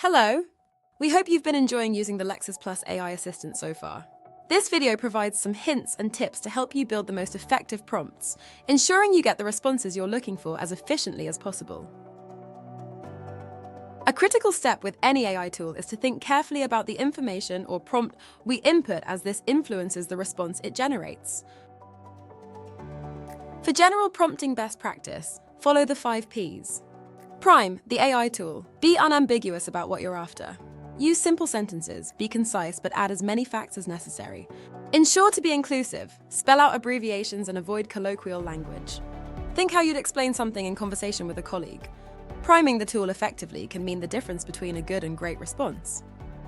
Hello! We hope you've been enjoying using the Lexis Plus AI assistant so far. This video provides some hints and tips to help you build the most effective prompts, ensuring you get the responses you're looking for as efficiently as possible. A critical step with any AI tool is to think carefully about the information or prompt we input, as this influences the response it generates. For general prompting best practice, follow the 5 Ps. Prime, the AI tool. Be unambiguous about what you're after. Use simple sentences, be concise, but add as many facts as necessary. Ensure to be inclusive. Spell out abbreviations and avoid colloquial language. Think how you'd explain something in conversation with a colleague. Priming the tool effectively can mean the difference between a good and great response.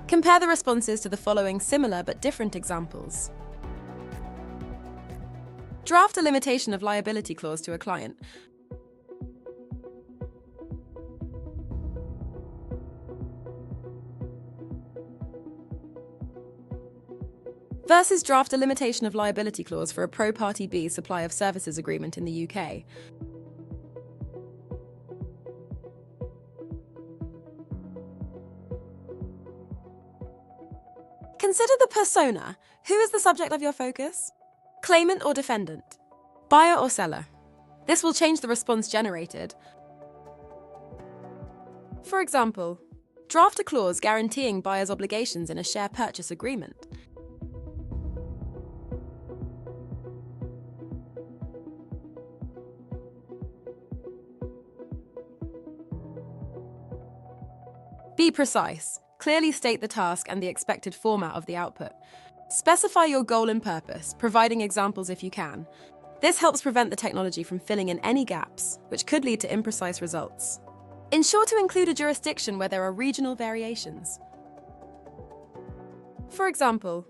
Compare the responses to the following similar but different examples. Draft a limitation of liability clause to a client. Versus draft a limitation of liability clause for a pro-party B supply of services agreement in the UK. Consider the persona. Who is the subject of your focus? Claimant or defendant? Buyer or seller? This will change the response generated. For example, draft a clause guaranteeing buyer's obligations in a share purchase agreement. Be precise. Clearly state the task and the expected format of the output. Specify your goal and purpose, providing examples if you can. This helps prevent the technology from filling in any gaps, which could lead to imprecise results. Ensure to include a jurisdiction where there are regional variations. For example,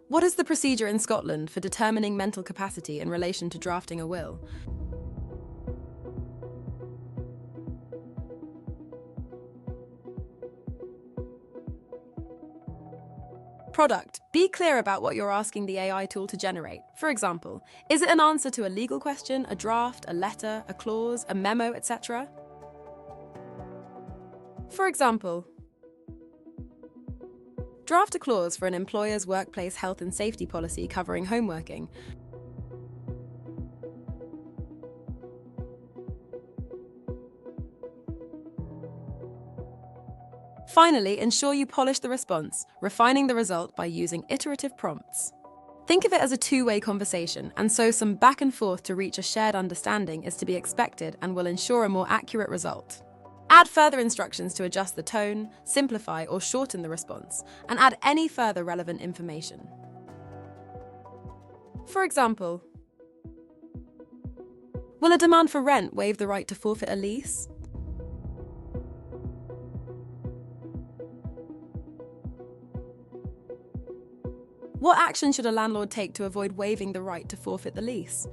what is the procedure in Scotland for determining mental capacity in relation to drafting a will? Product. Be clear about what you're asking the AI tool to generate. For example, is it an answer to a legal question, a draft, a letter, a clause, a memo, etc.? For example, draft a clause for an employer's workplace health and safety policy covering homeworking. Finally, ensure you polish the response, refining the result by using iterative prompts. Think of it as a two-way conversation, and so some back and forth to reach a shared understanding is to be expected and will ensure a more accurate result. Add further instructions to adjust the tone, simplify or shorten the response, and add any further relevant information. For example, will a demand for rent waive the right to forfeit a lease? What action should a landlord take to avoid waiving the right to forfeit the lease?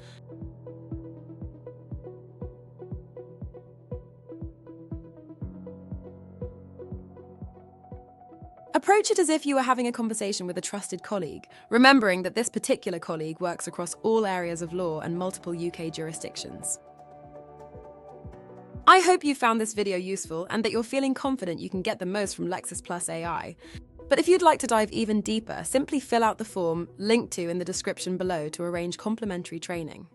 Approach it as if you were having a conversation with a trusted colleague, remembering that this particular colleague works across all areas of law and multiple UK jurisdictions. I hope you found this video useful and that you're feeling confident you can get the most from Lexis Plus AI. But if you'd like to dive even deeper, simply fill out the form linked to in the description below to arrange complimentary training.